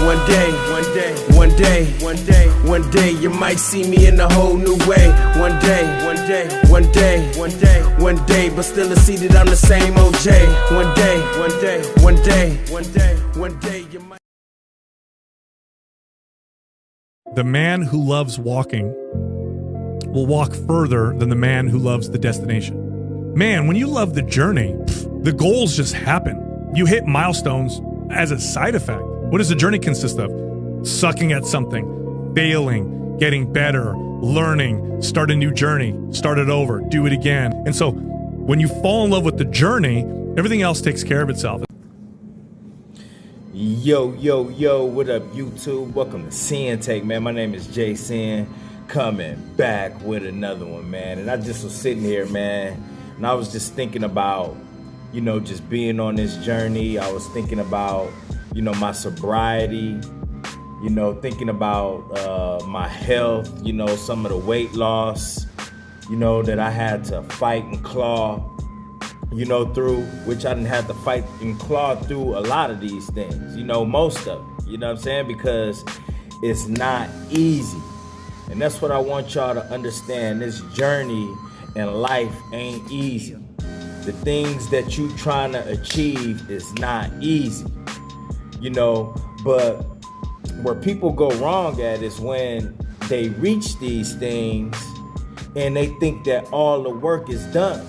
One day, you might see me in a whole new way. One day, but still I see that I'm the same OJ. One day, you might. The man who loves walking will walk further than the man who loves the destination. Man, when you love the journey, the goals just happen. You hit milestones as a side effect. What does the journey consist of? Sucking at something, failing, getting better, learning, start a new journey, start it over, do it again. And so when you fall in love with the journey, everything else takes care of itself. Yo, what up, YouTube? Welcome to Sinn-Take, man. My name is Jason, coming back with another one, man. And I just was sitting here, man, and I was just thinking about, just being on this journey. I was thinking about, my sobriety, thinking about my health, some of the weight loss, that I had to fight and claw, through, which I didn't have to fight and claw through a lot of these things, most of it, you know what I'm saying? Because it's not easy. And that's what I want y'all to understand. This journey in life ain't easy. The things that you trying to achieve is not easy, but where people go wrong at is when they reach these things and they think that all the work is done.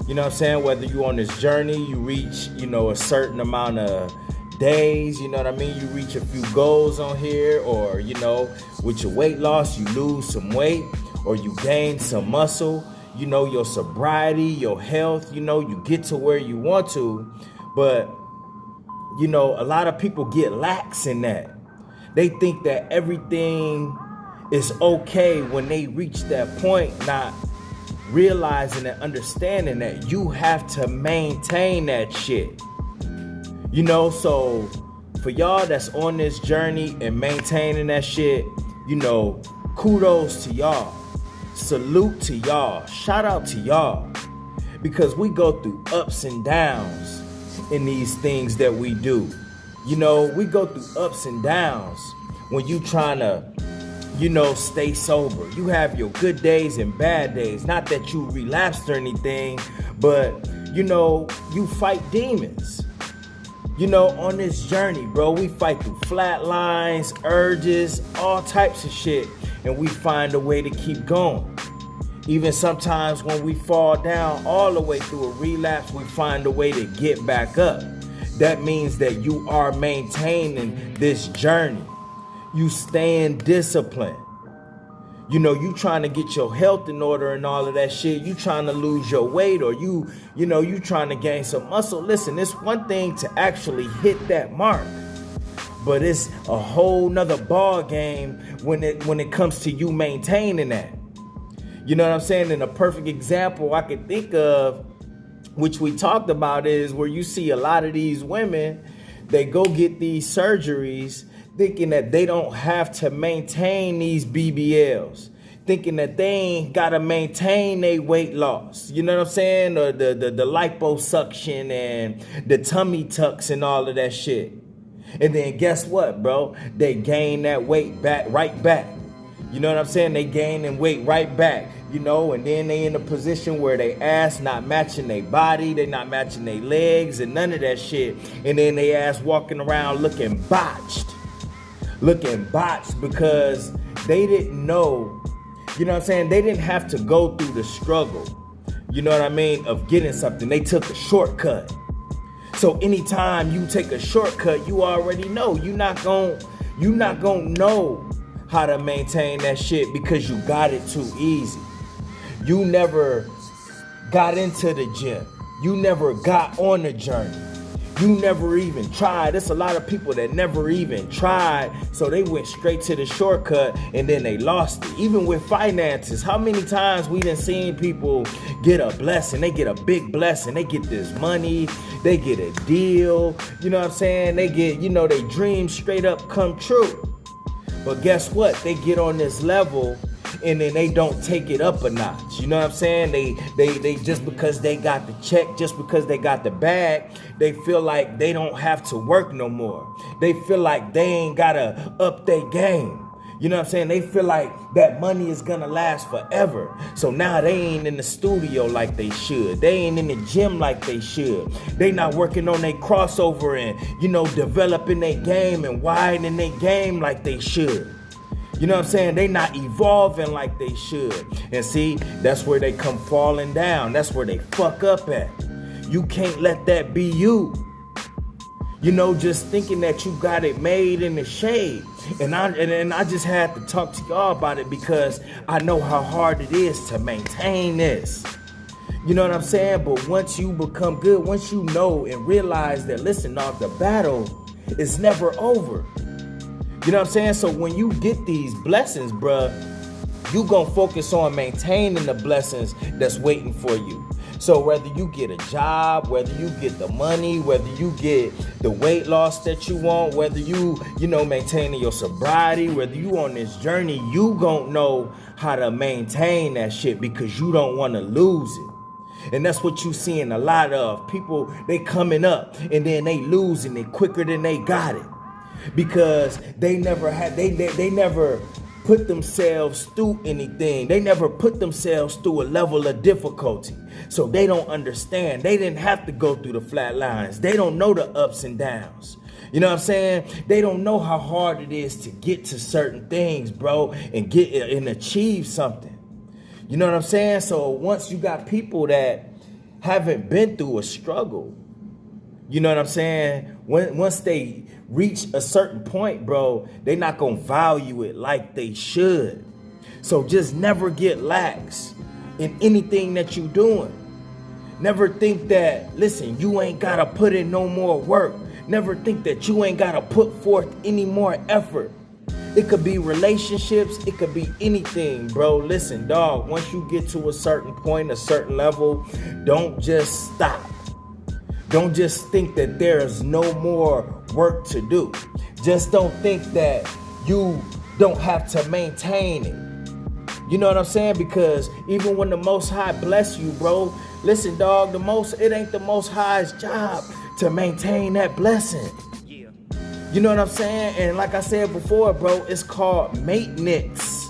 You know what I'm saying? Whether you on this journey, you reach, a certain amount of days, you know what I mean? You reach a few goals on here, or, with your weight loss, you lose some weight, or you gain some muscle, your sobriety, your health, you get to where you want to. But, a lot of people get lax in that. They think that everything is okay when they reach that point, not realizing and understanding that you have to maintain that shit. So for y'all that's on this journey and maintaining that shit, kudos to y'all. Salute to y'all. Shout out to y'all. Because we go through ups and downs in these things that we do. We go through ups and downs when you trying to, stay sober. You have your good days and bad days. Not that you relapsed or anything, but, you fight demons. On this journey, bro, we fight through flat lines, urges, all types of shit, and we find a way to keep going. Even sometimes when we fall down all the way through a relapse, we find a way to get back up. That means that you are maintaining this journey. You staying disciplined. You trying to get your health in order and all of that shit. You trying to lose your weight, or you trying to gain some muscle. Listen, it's one thing to actually hit that mark, but it's a whole nother ball game when it comes to you maintaining that. You know what I'm saying? And a perfect example I could think of, which we talked about, is where you see a lot of these women, they go get these surgeries thinking that they don't have to maintain these BBLs, thinking that they ain't got to maintain their weight loss. You know what I'm saying? Or the liposuction and the tummy tucks and all of that shit. And then guess what, bro? They gain that weight right back. You know what I'm saying? They gaining weight right back, and then they in a position where they ass not matching their body, they not matching their legs and none of that shit. And then they ass walking around looking botched because they didn't know, you know what I'm saying? They didn't have to go through the struggle, of getting something. They took a shortcut. So anytime you take a shortcut, you already know you're not gonna know how to maintain that shit because you got it too easy. You never got into the gym. You never got on the journey. You never even tried. There's a lot of people that never even tried, so they went straight to the shortcut and then they lost it. Even with finances, how many times we done seen people get a blessing? They get a big blessing. They get this money. They get a deal. You know what I'm saying? They get, they dreams straight up come true. But guess what? They get on this level and then they don't take it up a notch. You know what I'm saying? They just because they got the check, just because they got the bag, they feel like they don't have to work no more. They feel like they ain't gotta up their game. You know what I'm saying? They feel like that money is gonna last forever. So now they ain't in the studio like they should. They ain't in the gym like they should. They not working on their crossover and, developing their game and widening their game like they should. You know what I'm saying? They not evolving like they should. And see, that's where they come falling down. That's where they fuck up at. You can't let that be you. Just thinking that you got it made in the shade. And I just had to talk to y'all about it because I know how hard it is to maintain this. You know what I'm saying? But once you become good, once you know and realize that, listen, dog, the battle is never over. You know what I'm saying? So when you get these blessings, bruh, you gonna focus on maintaining the blessings that's waiting for you. So whether you get a job, whether you get the money, whether you get the weight loss that you want, whether you maintaining your sobriety, whether you on this journey, you gonna know how to maintain that shit because you don't want to lose it. And that's what you seeing a lot of. People, they coming up and then they losing it quicker than they got it. Because they never put themselves through anything. They never put themselves through a level of difficulty. So they don't understand. They didn't have to go through the flat lines. They don't know the ups and downs. You know what I'm saying? They don't know how hard it is to get to certain things, bro, and get and achieve something. You know what I'm saying? So once you got people that haven't been through a struggle, you know what I'm saying? Once they reach a certain point, bro, they not gonna value it like they should. So just never get lax in anything that you doing. Never think that, listen, you ain't gotta put in no more work. Never think that you ain't gotta put forth any more effort. It could be relationships, it could be anything, bro. Listen, dog, once you get to a certain point, a certain level, don't just stop. Don't just think that there's no more work to do. Just don't think that you don't have to maintain it. You know what I'm saying? Because even when the Most High bless you, bro, listen, dog, it ain't the Most High's job to maintain that blessing. You know what I'm saying? And like I said before, bro, it's called maintenance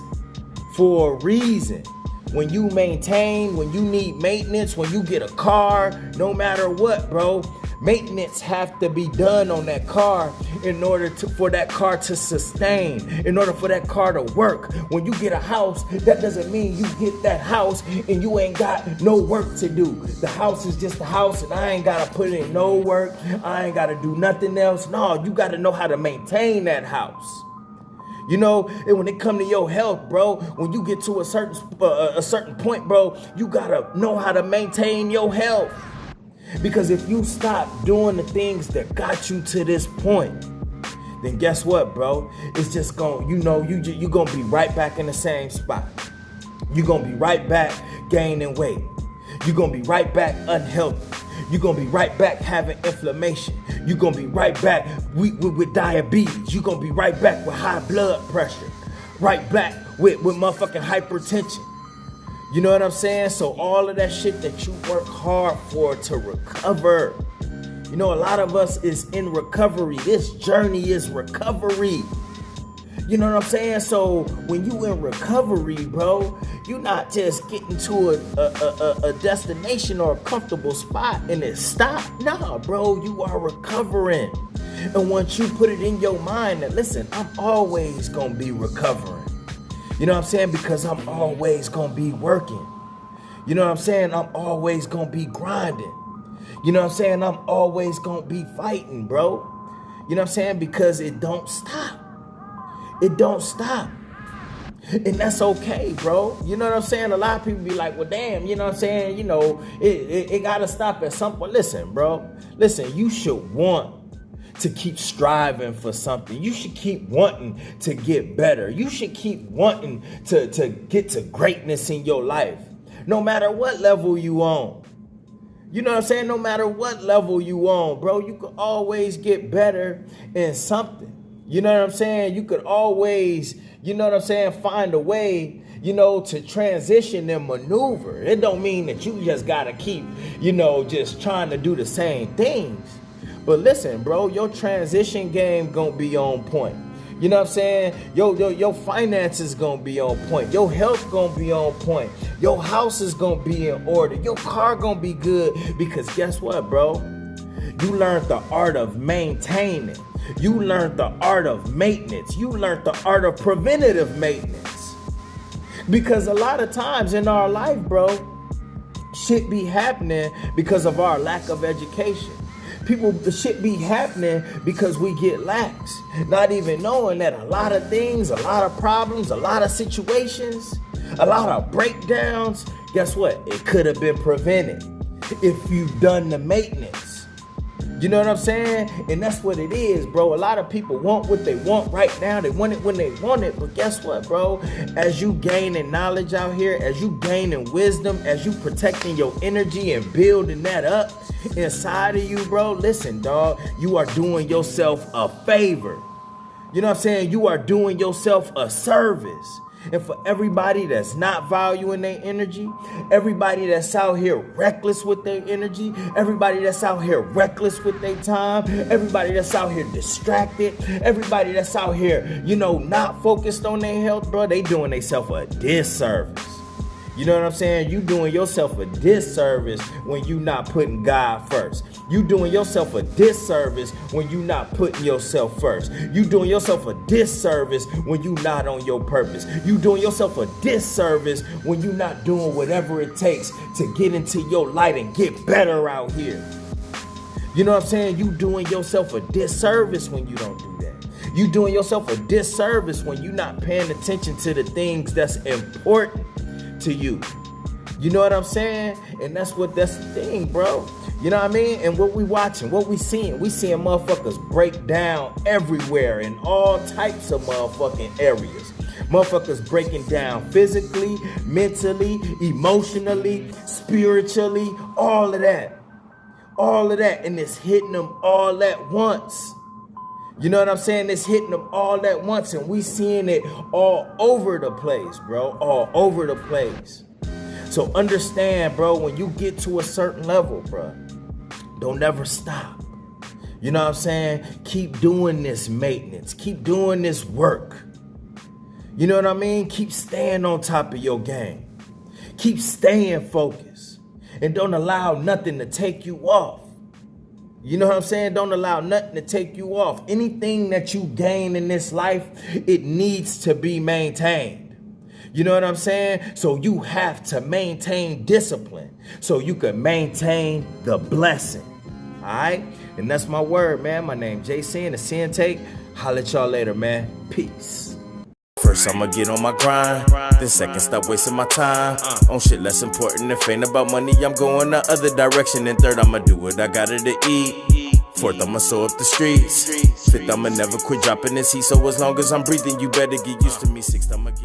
for a reason. When you maintain, when you need maintenance, when you get a car, no matter what, bro, maintenance have to be done on that car in order for that car to sustain, in order for that car to work. When you get a house, that doesn't mean you get that house and you ain't got no work to do. The house is just a house and I ain't got to put in no work. I ain't got to do nothing else. No, you got to know how to maintain that house. You know, and when it come to your health, bro, when you get to a certain point, bro, you gotta know how to maintain your health. Because if you stop doing the things that got you to this point, then guess what, bro? It's just gonna, you gonna be right back in the same spot. You're gonna be right back gaining weight. You're gonna be right back unhealthy. You're going to be right back having inflammation. You're going to be right back with diabetes. You're going to be right back with high blood pressure. Right back with motherfucking hypertension. You know what I'm saying? So all of that shit that you work hard for to recover. You know, a lot of us is in recovery. This journey is recovery. You know what I'm saying? So when you in recovery, bro, you're not just getting to a destination or a comfortable spot and it stop. Nah, bro, you are recovering. And once you put it in your mind that, listen, I'm always going to be recovering. You know what I'm saying? Because I'm always going to be working. You know what I'm saying? I'm always going to be grinding. You know what I'm saying? I'm always going to be fighting, bro. You know what I'm saying? Because it don't stop. It don't stop. And that's okay, bro. You know what I'm saying? A lot of people be like, well, damn, you know what I'm saying? You know, it got to stop at some point. Listen, bro. Listen, you should want to keep striving for something. You should keep wanting to get better. You should keep wanting to get to greatness in your life. No matter what level you on. You know what I'm saying? No matter what level you on, bro, you can always get better in something. You know what I'm saying? You could always, you know what I'm saying, find a way, to transition and maneuver. It don't mean that you just gotta keep, just trying to do the same things. But listen, bro, your transition game gonna be on point. You know what I'm saying? Your finances gonna be on point. Your health gonna be on point. Your house is gonna be in order. Your car gonna be good. Because guess what, bro? You learned the art of maintaining. You learned the art of maintenance. You learned the art of preventative maintenance. Because a lot of times in our life, bro, shit be happening because of our lack of education. The shit be happening because we get lax, not even knowing that a lot of things, a lot of problems, a lot of situations, a lot of breakdowns, guess what? It could have been prevented if you've done the maintenance. You know what I'm saying? And that's what it is, bro. A lot of people want what they want right now. They want it when they want it. But guess what, bro? As you gaining knowledge out here, as you gaining wisdom, as you protecting your energy and building that up inside of you, bro, listen, dog, you are doing yourself a favor. You know what I'm saying? You are doing yourself a service. And for everybody that's not valuing their energy, everybody that's out here reckless with their energy, everybody that's out here reckless with their time, everybody that's out here distracted, everybody that's out here, not focused on their health, bro, they doing themselves a disservice. You know what I'm saying? You doing yourself a disservice when you not putting God first. You doing yourself a disservice when you not putting yourself first. You doing yourself a disservice when you not on your purpose. You doing yourself a disservice when you not doing whatever it takes to get into your light and get better out here. You know what I'm saying? You doing yourself a disservice when you don't do that. You doing yourself a disservice when you not paying attention to the things that's important to you. You know what I'm saying? And that's the thing, bro. You know what I mean? And what we watching, what we seeing motherfuckers break down everywhere in all types of motherfucking areas. Motherfuckers breaking down physically, mentally, emotionally, spiritually, all of that. All of that. And it's hitting them all at once. You know what I'm saying? It's hitting them all at once, and we seeing it all over the place, bro. All over the place. So understand, bro, when you get to a certain level, bro, don't ever stop. You know what I'm saying? Keep doing this maintenance. Keep doing this work. You know what I mean? Keep staying on top of your game. Keep staying focused. And don't allow nothing to take you off. You know what I'm saying? Don't allow nothing to take you off. Anything that you gain in this life, it needs to be maintained. You know what I'm saying? So you have to maintain discipline so you can maintain the blessing. All right? And that's my word, man. My name Jason, the Sinn-Take. Holla at y'all later, man. Peace. First I'ma get on my grind, then second stop wasting my time on shit less important. If ain't about money, I'm going the other direction. And third, I'ma do what I gotta to eat. Fourth, I'ma sew up the streets. Fifth, I'ma never quit dropping this heat. So as long as I'm breathing, you better get used to me. Sixth, I'ma get